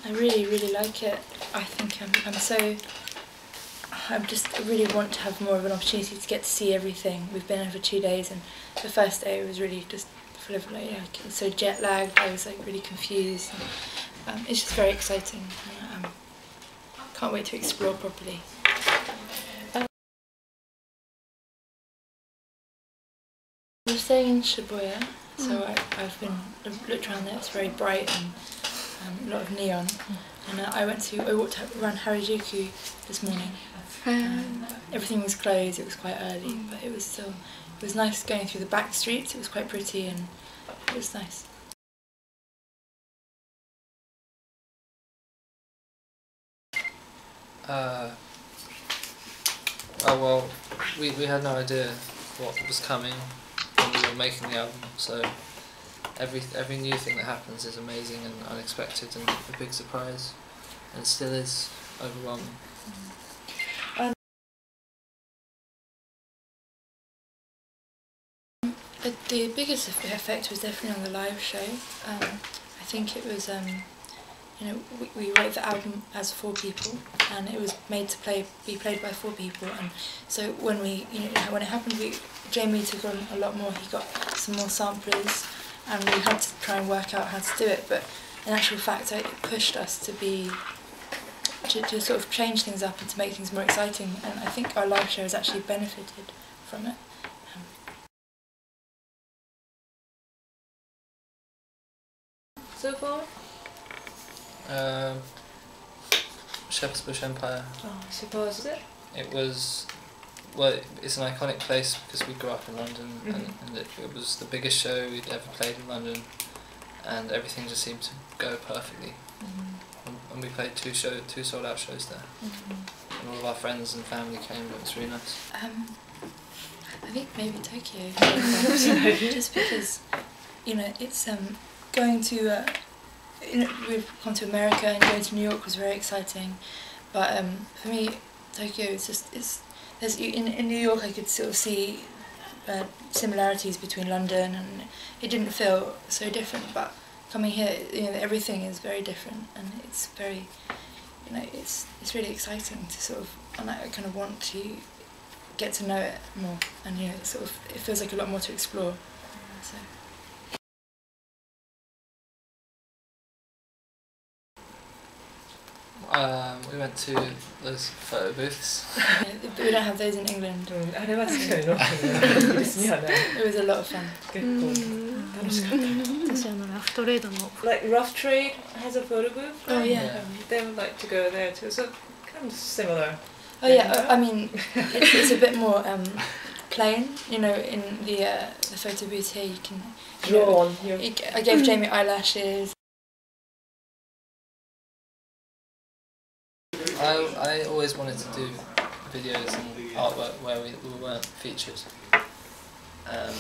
I really like it. I think I really want to have more of an opportunity to get to see everything. We've been here for 2 days, and the first day was really just full of so jet lagged. I was really confused. It's just very exciting. Can't wait to explore properly. We're staying in Shibuya, so I've looked around there. It's very bright and a lot of neon. And I walked around Harajuku this morning. Everything was closed. It was quite early, but it was nice going through the back streets. It was quite pretty and it was nice. Well, we had no idea what was coming when we were making the album, so every new thing that happens is amazing and unexpected and a big surprise, and still is overwhelming. The biggest effect was definitely on the live show. I think it was, we wrote the album as 4 people, and it was made to be played by 4 people. And so when when it happened, Jamie took on a lot more. He got some more samplers, and we had to try and work out how to do it. But in actual fact, it pushed us to sort of change things up and to make things more exciting. And I think our live show has actually benefited from it. So far? Shepherd's Bush Empire. Oh, I suppose, is it? It was, well, it's an iconic place because we grew up in London, and it was the biggest show we'd ever played in London, and everything just seemed to go perfectly. And we played 2 sold out shows there, and all of our friends and family came. It was really nice. I think maybe Tokyo, just because it's going to. We've gone to America, and going to New York was very exciting, but for me, Tokyo is in New York I could sort of see similarities between London, and it didn't feel so different. But coming here, everything is very different, and it's very, it's really exciting to sort of, and I kind of want to get to know it more, and it feels like a lot more to explore. So. We went to those photo booths. We don't have those in England. It was a lot of fun. Like Rough Trade has a photo booth. Oh yeah. They would like to go there too. So kind of similar. Oh yeah. I mean, it's a bit more plain. In the photo booth here, you can draw on. I gave Jamie eyelashes. I always wanted to do videos and artwork where we weren't featured, and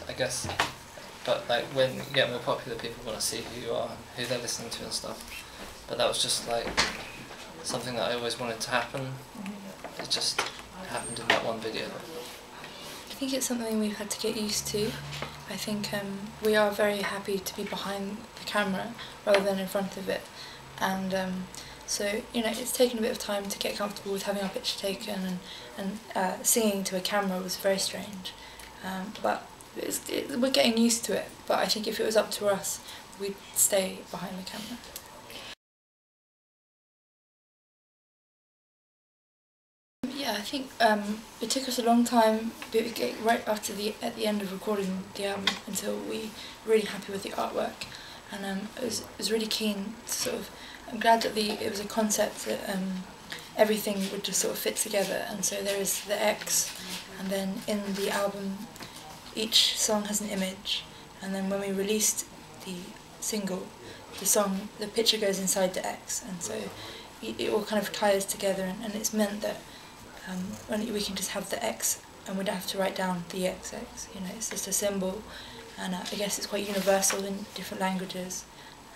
I guess, but when you get more popular, people want to see who you are, who they're listening to and stuff. But that was just something that I always wanted to happen. It just happened in that one video. I think it's something we've had to get used to. I think we are very happy to be behind the camera rather than in front of it, and. So it's taken a bit of time to get comfortable with having our picture taken, and singing to a camera was very strange, but we're getting used to it. But I think if it was up to us, we'd stay behind the camera. Yeah, I think it took us a long time, right after at the end of recording the album, until we were really happy with the artwork, and I was really keen to sort of. I'm glad that it was a concept that everything would just sort of fit together, and so there is the X, and then in the album each song has an image, and then when we released the single, the picture goes inside the X, and so it all kind of ties together, and it's meant that when we can just have the X and we don't have to write down the XX, it's just a symbol, and I guess it's quite universal in different languages,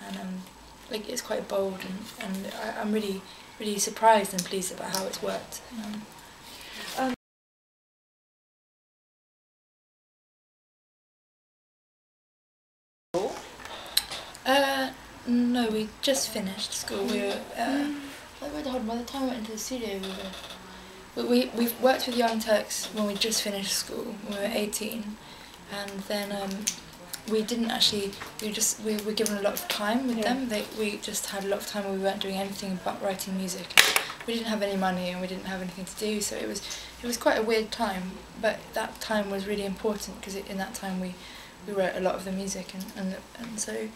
and it's quite bold, and I'm really surprised and pleased about how it's worked. No, no, we just finished school. We were by the time we went into the studio, we worked with Young Turks when we just finished school. We were 18, and then we didn't actually. We were given a lot of time with them. We just had a lot of time where we weren't doing anything but writing music. We didn't have any money and we didn't have anything to do, so it was quite a weird time. But that time was really important because in that time we wrote a lot of the music, and so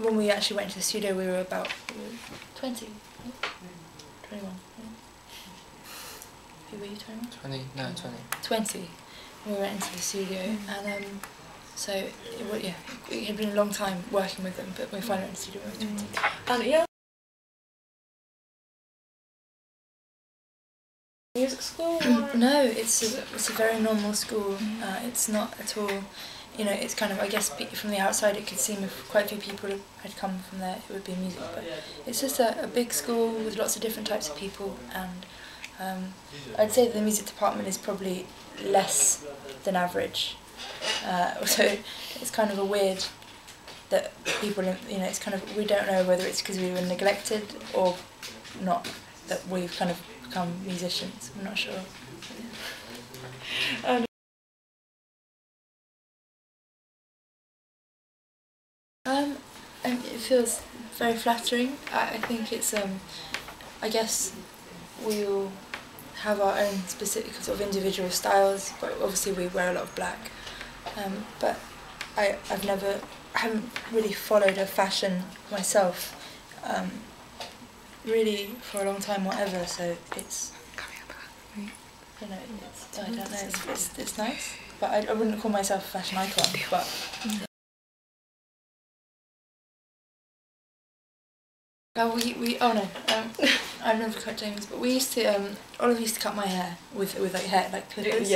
when we actually went to the studio, we were about 20, 21. Who were you, 21? 20, no, 20. 20. We went into the studio, and so it had been a long time working with them, but we finally went to the studio when we were 20. Music school? Or? No, it's a very normal school. It's not at all, it's kind of, I guess from the outside it could seem if quite a few people had come from there it would be music, but it's just a big school with lots of different types of people, and I'd say the music department is probably less than average. So it's kind of a weird that people, it's kind of, we don't know whether it's because we were neglected or not that we've kind of become musicians. I'm not sure. It feels very flattering. I think it's I guess we all have our own specific sort of individual styles, but obviously we wear a lot of black. But I haven't really followed a fashion myself, really for a long time, whatever. So it's, I don't know, it's nice. But I wouldn't call myself a fashion icon. But I've never cut James, but we used to Oliver used to cut my hair with like hair like clippers.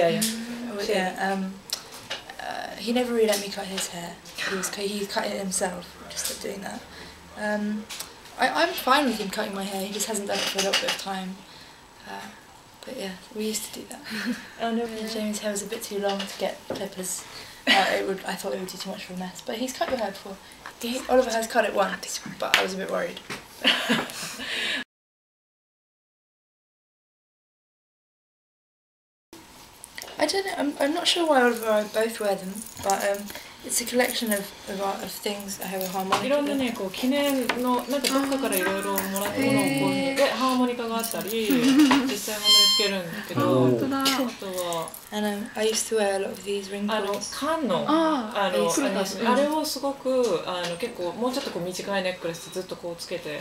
He never really let me cut his hair. He cut it himself. Just stopped doing that. I'm fine with him cutting my hair. He just hasn't done it for a little bit of time. But yeah, we used to do that. Jamie's hair was a bit too long to get clippers. I thought it would do too much for a mess. But he's cut your hair before. Oliver has cut it once, but I was a bit worried. I don't know, I'm not sure why Oliver and I both wear them, but it's a collection of things. I have a harmonica. いろんなね、こう記念のなんかどっかからいろいろもらったものをこういうでハーモニカがあったり、実際も吹けるんだけど、あとは And I used to wear a lot of these ring cords. 缶のあれをすごく結構もうちょっとこう短いネックレスずっとこうつけて。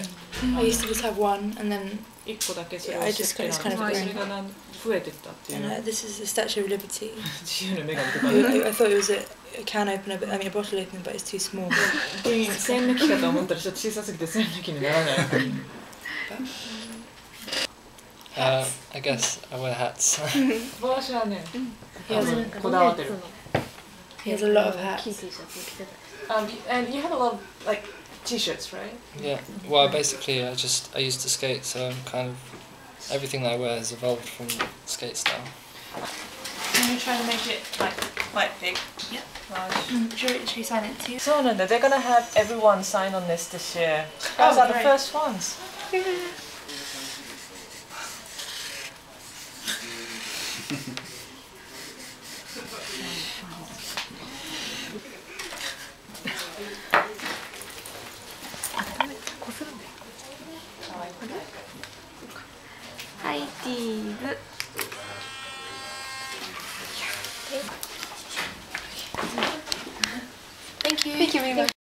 I used to just have one and then 一個だけそれをしてたんで、それが増えてったっていう。And this is the Statue of Liberty. 自由の女神とか。I thought it was a can opener, but a bottle opener, but it's too small. 栓抜きかと思ったらちょっと小さすぎて栓抜きにならない。I guess I wear hats. 私はね、こだわってる。He has a lot of hats. And you have a lot of like t-shirts, right? Yeah. Well, basically, I used to skate, so I'm kind of everything that I wear has evolved from skate style. Can you try to make it like quite big? Yeah. Large. Should we sign it too? So no, they're gonna have everyone sign on this year. Those are the first ones. Hi, Steve. Thank you. Thank you very much.